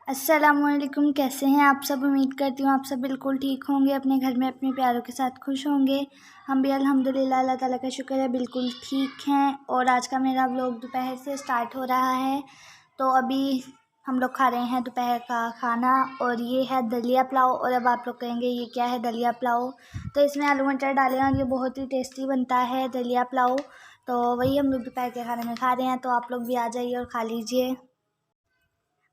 अस्सलामुअलैकुम। कैसे हैं आप सब? उम्मीद करती हूँ आप सब बिल्कुल ठीक होंगे, अपने घर में अपने प्यारों के साथ खुश होंगे। हम भी अल्हम्दुलिल्लाह अल्लाह ताला का शुक्र है बिल्कुल ठीक हैं। और आज का मेरा व्लॉग दोपहर से स्टार्ट हो रहा है। तो अभी हम लोग खा रहे हैं दोपहर का खाना और ये है दलिया पुलाव। और अब आप लोग कहेंगे ये क्या है दलिया पुलाव? तो इसमें आलू मटर डाले हैं और ये बहुत ही टेस्टी बनता है दलिया पुलाव। तो वही हम लोग दोपहर के खाने में खा रहे हैं। तो आप लोग भी आ जाइए और खा लीजिए।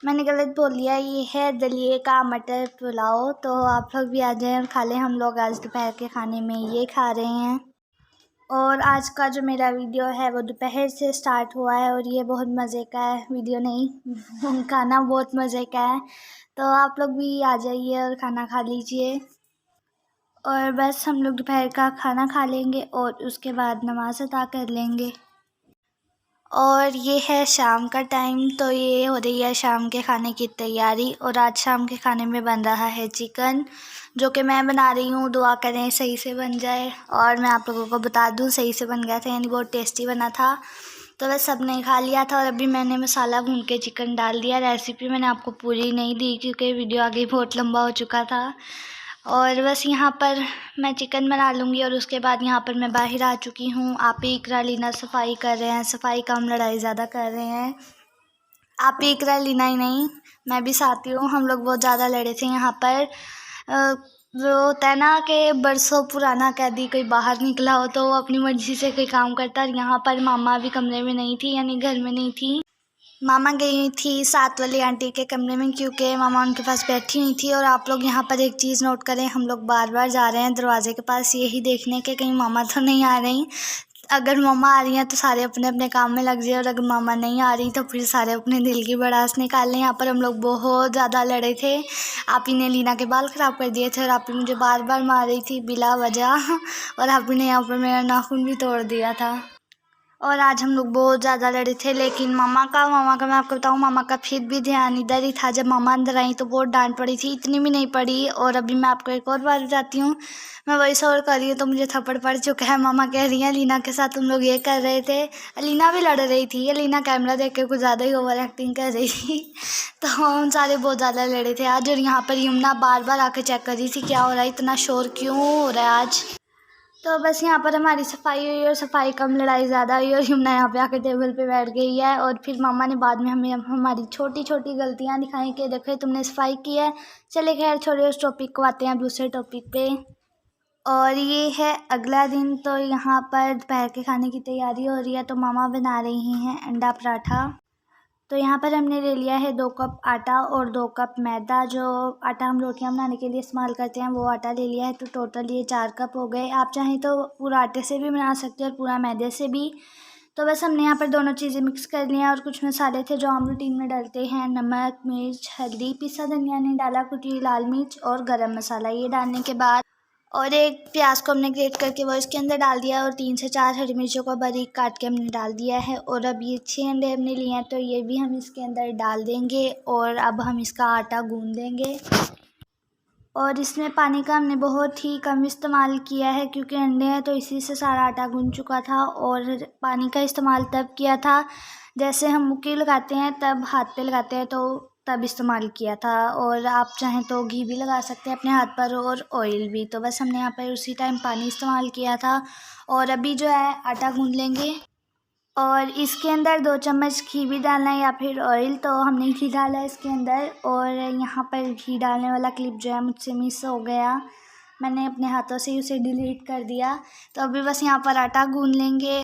मैंने गलत बोल दिया, ये है दलिए का मटर पुलाव। तो आप लोग भी आ जाएं और खा लें। हम लोग आज दोपहर के खाने में ये खा रहे हैं। और आज का जो मेरा वीडियो है वो दोपहर से स्टार्ट हुआ है और ये बहुत मज़े का है। वीडियो नहीं खाना बहुत मज़े का है। तो आप लोग भी आ जाइए और खाना खा लीजिए। और बस हम लोग दोपहर का खाना खा लेंगे और उसके बाद नमाज़ अदा कर लेंगे। और ये है शाम का टाइम। तो ये हो रही है शाम के खाने की तैयारी। और आज शाम के खाने में बन रहा है चिकन, जो कि मैं बना रही हूँ। दुआ करें सही से बन जाए। और मैं आप लोगों को बता दूँ सही से बन गया था, यानी बहुत टेस्टी बना था। तो बस सब ने खा लिया था और अभी मैंने मसाला भून के चिकन डाल दिया। रेसिपी मैंने आपको पूरी नहीं दी क्योंकि वीडियो आगे बहुत लंबा हो चुका था। और बस यहाँ पर मैं चिकन बना लूँगी और उसके बाद यहाँ पर मैं बाहर आ चुकी हूँ। आप ही इकरा लीना सफाई कर रहे हैं, सफाई का हम लड़ाई ज़्यादा कर रहे हैं। आप ही इकरा लीना ही नहीं, मैं भी साथी हूँ। हम लोग बहुत ज़्यादा लड़े थे यहाँ पर। वो होता है ना कि बरसों पुराना कैदी कोई बाहर निकला हो तो वो अपनी मर्जी से कोई काम करता है। यहाँ पर मामा भी कमरे में नहीं थी, यानी घर में नहीं थी। मामा गई थी साथ वाली आंटी के कमरे में क्योंकि मामा उनके पास बैठी हुई थी। और आप लोग यहाँ पर एक चीज़ नोट करें, हम लोग बार बार जा रहे हैं दरवाजे के पास यही देखने के कहीं मामा तो नहीं आ रही। अगर मामा आ रही हैं तो सारे अपने अपने काम में लग जाए, और अगर मामा नहीं आ रही तो फिर सारे अपने दिल की भड़ास निकाल लें। यहाँ पर हम लोग बहुत ज़्यादा लड़े थे। आप ही ने लीना के बाल ख़राब कर दिए थे और आप ही मुझे बार बार मार रही थी बिला वजह। और आप ही ने यहाँ पर मेरा नाखून भी तोड़ दिया था। और आज हम लोग बहुत ज़्यादा लड़े थे। लेकिन मामा का मैं आपको बताऊँ, मामा का फिर भी ध्यान इधर ही था। जब मामा अंदर आई तो बहुत डांट पड़ी थी, इतनी भी नहीं पड़ी। और अभी मैं आपको एक और बात बताती हूँ, मैं वॉइस ओवर कर रही हूँ तो मुझे थप्पड़ पड़ चुका है। मामा कह रही हैं लीना के साथ तुम लोग ये कर रहे थे। लीना भी लड़ रही थी, लीना कैमरा देख के कुछ ज़्यादा ही ओवर एक्टिंग कर रही थी। तो हम सारे बहुत ज़्यादा लड़े थे आज। और यहाँ पर यमुना बार बार आके चेक कर रही थी क्या हो रहा है, इतना शोर क्यों हो रहा है आज। तो बस यहाँ पर हमारी सफाई हुई और सफाई कम लड़ाई ज़्यादा हुई। और यमुना यहाँ पे आके टेबल पे बैठ गई है। और फिर मामा ने बाद में हमें हमारी छोटी छोटी गलतियाँ दिखाई कि देखो तुमने सफाई की है। चले खैर छोड़े उस टॉपिक को, आते हैं दूसरे टॉपिक पे। और ये है अगला दिन। तो यहाँ पर दोपहर के खाने की तैयारी हो रही है। तो मामा बना रही हैं अंडा पराठा। तो यहाँ पर हमने ले लिया है 2 कप आटा और 2 कप मैदा। जो आटा हम रोटियां बनाने के लिए इस्तेमाल करते हैं वो आटा ले लिया है। तो टोटल ये 4 कप हो गए। आप चाहें तो पूरा आटे से भी बना सकते हैं और पूरा मैदे से भी। तो बस हमने यहाँ पर दोनों चीज़ें मिक्स कर ली हैं। और कुछ मसाले थे जो हम रूटीन में डालते हैं, नमक, मिर्च, हल्दी, पिसा धनिया नहीं डाला, कुटी लाल मिर्च और गरम मसाला। ये डालने के बाद और एक प्याज को हमने ग्रेट करके वो इसके अंदर डाल दिया। और 3 से 4 हरी मिर्चों को बारीक काट के हमने डाल दिया है। और अब ये 6 अंडे हमने लिए हैं तो ये भी हम इसके अंदर डाल देंगे। और अब हम इसका आटा गूंद देंगे। और इसमें पानी का हमने बहुत ही कम इस्तेमाल किया है क्योंकि अंडे हैं तो इसी से सारा आटा गूंद चुका था। और पानी का इस्तेमाल तब किया था जैसे हम मुक्की लगाते हैं तब हाथ पे लगाते हैं, तो तब इस्तेमाल किया था। और आप चाहें तो घी भी लगा सकते हैं अपने हाथ पर और ऑयल भी। तो बस हमने यहाँ पर उसी टाइम पानी इस्तेमाल किया था। और अभी जो है आटा गूंद लेंगे। और इसके अंदर 2 चम्मच घी भी डालना है या फिर ऑयल। तो हमने घी डाला है इसके अंदर। और यहाँ पर घी डालने वाला क्लिप जो है मुझसे मिस हो गया, मैंने अपने हाथों से ही उसे डिलीट कर दिया। तो अभी बस यहाँ पर आटा गूंद लेंगे।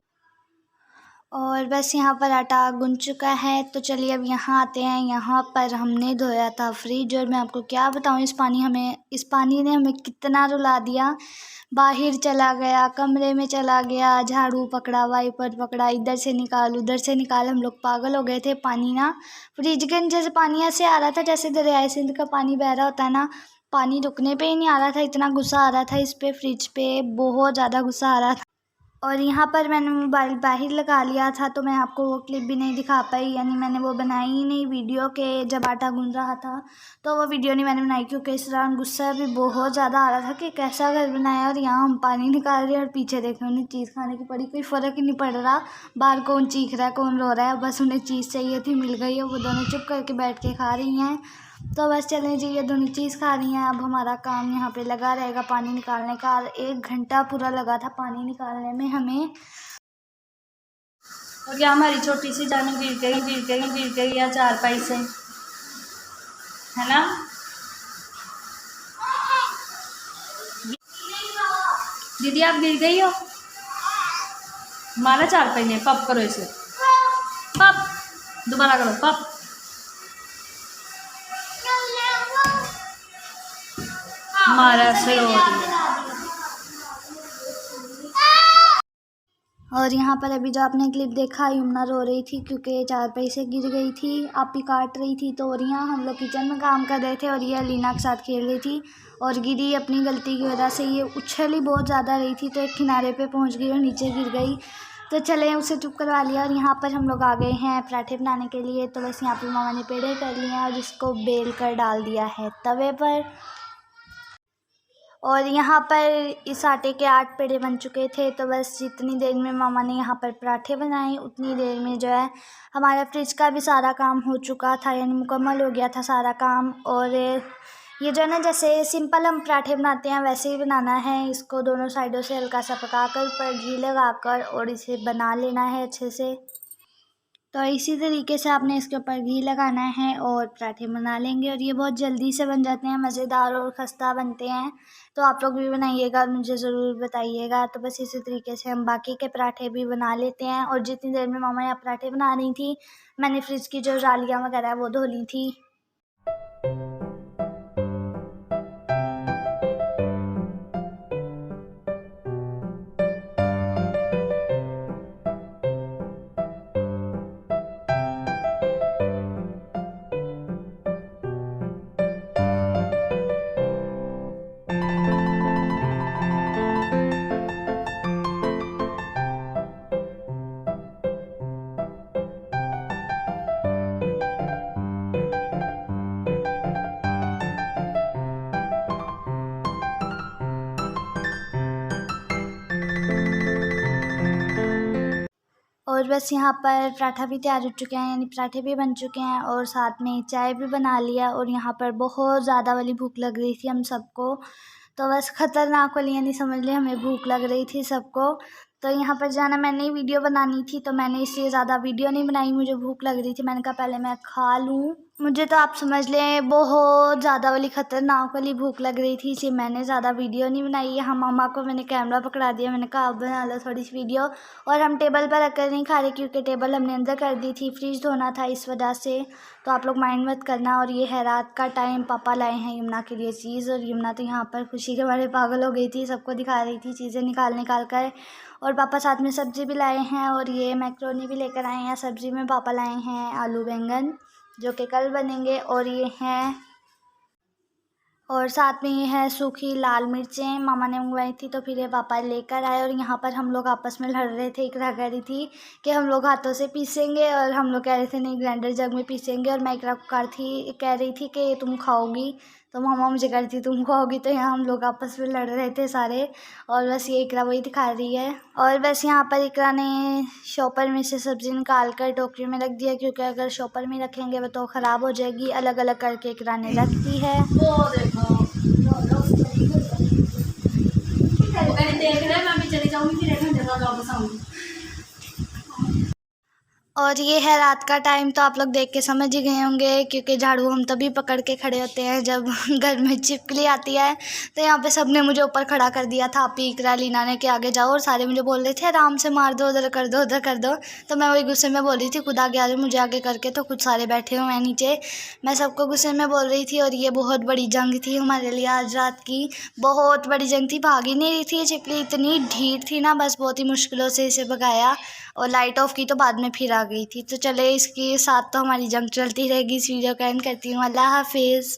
और बस यहाँ पर आटा गूंद चुका है। तो चलिए अब यहाँ आते हैं। यहाँ पर हमने धोया था फ्रिज। और मैं आपको क्या बताऊँ, इस पानी ने हमें कितना रुला दिया। बाहर चला गया, कमरे में चला गया, झाड़ू पकड़ा, वाइपर पकड़ा, इधर से निकाल उधर से निकाल। हम लोग पागल हो गए थे। पानी ना फ्रिज के नीचे से पानी ऐसे आ रहा था जैसे दरियाए सिंध का पानी बह रहा होता है ना, पानी रुकने पे ही नहीं आ रहा था। इतना गुस्सा आ रहा था इस पे, फ्रिज पे बहुत ज़्यादा गुस्सा आ रहा था। और यहाँ पर मैंने मोबाइल बाहर लगा लिया था तो मैं आपको वो क्लिप भी नहीं दिखा पाई, यानी मैंने वो बनाई ही नहीं वीडियो के जब आटा गूंद रहा था। तो वो वीडियो नहीं मैंने बनाई क्योंकि इस दौरान गुस्सा भी बहुत ज़्यादा आ रहा था कि कैसा घर बनाया और यहाँ हम पानी निकाल रहे हैं और पीछे देख रहे उन्हें चीज़ खाने की पड़ी। कोई फ़र्क ही नहीं पड़ रहा बाहर कौन चीख रहा है कौन रो रहा है, बस उन्हें चीज़ चाहिए थी, मिल गई है। वो दोनों चुप करके बैठ के खा रही हैं। तो बस चलें जी, ये दोनों चीज़ खा रही हैं। अब हमारा काम यहाँ पे लगा रहेगा पानी निकालने का। 1 घंटा पूरा लगा था पानी निकालने में हमें। और क्या हमारी छोटी सी जान गिर गई या चारपाई से, है ना। दीदी आप गिर गई हो, मारा चारपाई ने। पप करो इसे, पप दोबारा करो, पप। मारा से रो रही है। और यहाँ पर अभी जो आपने क्लिप देखा, यमुना रो रही थी क्योंकि चारपाई से गिर गई थी। आपी काट रही थी तोरियाँ, हम लोग किचन में काम कर रहे थे और ये अलीना के साथ खेल रही थी और गिरी अपनी गलती की वजह से। ये उछली बहुत ज़्यादा रही थी तो एक किनारे पे पहुँच गई और नीचे गिर गई। तो चले उसे चुप करवा लिया। और यहाँ पर हम लोग आ गए हैं पराठे बनाने के लिए। तो बस यहाँ पर मामा ने पेड़े कर लिए हैं और इसको बेल कर डाल दिया है तवे पर। और यहाँ पर इस आटे के 8 पेड़े बन चुके थे। तो बस जितनी देर में मामा ने यहाँ पर पराठे बनाए, उतनी देर में जो है हमारा फ्रिज का भी सारा काम हो चुका था, यानी मुकम्मल हो गया था सारा काम। और ये जो है ना, जैसे सिंपल हम पराठे बनाते हैं वैसे ही बनाना है। इसको दोनों साइडों से हल्का सा पकाकर पर घी लगाकर और इसे बना लेना है अच्छे से। तो इसी तरीके से आपने इसके ऊपर घी लगाना है और पराठे बना लेंगे और ये बहुत जल्दी से बन जाते हैं, मज़ेदार और खस्ता बनते हैं। तो आप लोग भी बनाइएगा और मुझे ज़रूर बताइएगा। तो बस इसी तरीके से हम बाकी के पराठे भी बना लेते हैं। और जितनी देर में मामा यहाँ पराठे बना रही थी, मैंने फ्रिज की जो जालियाँ वगैरह वो धो ली थी। और बस यहाँ पर पराठा भी तैयार हो चुके हैं, यानी पराठे भी बन चुके हैं और साथ में चाय भी बना लिया। और यहाँ पर बहुत ज़्यादा वाली भूख लग रही थी हम सबको। तो बस ख़तरनाक वाली, यानी समझ लें हमें भूख लग रही थी सबको। तो यहाँ पर जाना, मैंने वीडियो बनानी थी तो मैंने इसलिए ज़्यादा वीडियो नहीं बनाई। मुझे भूख लग रही थी, मैंने कहा पहले मैं खा लूँ। मुझे तो आप समझ लें बहुत ज़्यादा वाली ख़तरनाक वाली भूख लग रही थी, इसलिए मैंने ज़्यादा वीडियो नहीं बनाई। यहाँ मामा को मैंने कैमरा पकड़ा दिया, मैंने कहा आप बना लो थोड़ी सी वीडियो। और हम टेबल पर रखकर नहीं खा रहे क्योंकि टेबल हमने अंदर कर दी थी, फ्रिज धोना था इस वजह से। तो आप लोग माइंड मत करना। और ये है रात का टाइम, पापा लाए हैं यमुना के लिए चीज़ और यमुना तो यहाँ पर खुशी के बारे पागल हो गई थी, सबको दिखा रही थी चीज़ें निकाल कर। और पापा साथ में सब्ज़ी भी लाए हैं और ये मैक्रोनी भी लेकर आए हैं। सब्ज़ी में पापा लाए हैं आलू बैंगन जो कि कल बनेंगे। और ये हैं, और साथ में ये है सूखी लाल मिर्चें मामा ने मंगवाई थी तो फिर ये पापा लेकर आए। और यहाँ पर हम लोग आपस में लड़ रहे थे। इकरा कह रही थी कि हम लोग हाथों से पीसेंगे और हम लोग कह रहे थे नहीं ग्राइंडर जग में पीसेंगे। और मैं इकरा को कह रही थी कि तुम खाओगी, तो मामा मुझे कह रही थी तुम खाओगी। तो यहाँ हम लोग आपस में लड़ रहे थे सारे। और बस ये इकरा वही दिखा रही है। और बस यहाँ पर इकरा ने शॉपर में से सब्ज़ी निकाल कर टोकरी में रख दिया क्योंकि अगर शॉपर में रखेंगे वो तो ख़राब हो जाएगी। अलग अलग करके इकरा ने रख दी है। देख रहे मैं भी चली जाऊंगी, फिर 1 घंटे बाद वापस आऊंगी। और ये है रात का टाइम, तो आप लोग देख के समझ ही गए होंगे क्योंकि झाड़ू हम तभी पकड़ के खड़े होते हैं जब घर में छिपकली आती है। तो यहाँ पे सबने मुझे ऊपर खड़ा कर दिया था, आपी इकरा लीना ने कि आगे जाओ। और सारे मुझे बोल रहे थे आराम से मार दो, उधर कर दो उधर कर दो। तो मैं वही गुस्से में बोल रही थी खुद आगे आ जाओ मुझे आगे करके। तो खुद सारे बैठे हुए हैं नीचे, मैं सबको गुस्से में बोल रही थी। और ये बहुत बड़ी जंग थी हमारे लिए आज रात की, बहुत बड़ी जंग थी। भाग ही नहीं रही थी छिपकली, इतनी ढीठ थी ना, बस बहुत ही मुश्किलों से इसे भगाया और लाइट ऑफ की तो बाद में फिर आ गई थी। तो चले इसके साथ तो हमारी जंग चलती रहेगी। इस वीडियो का एंड करती हूँ। अल्लाह हाफिज़।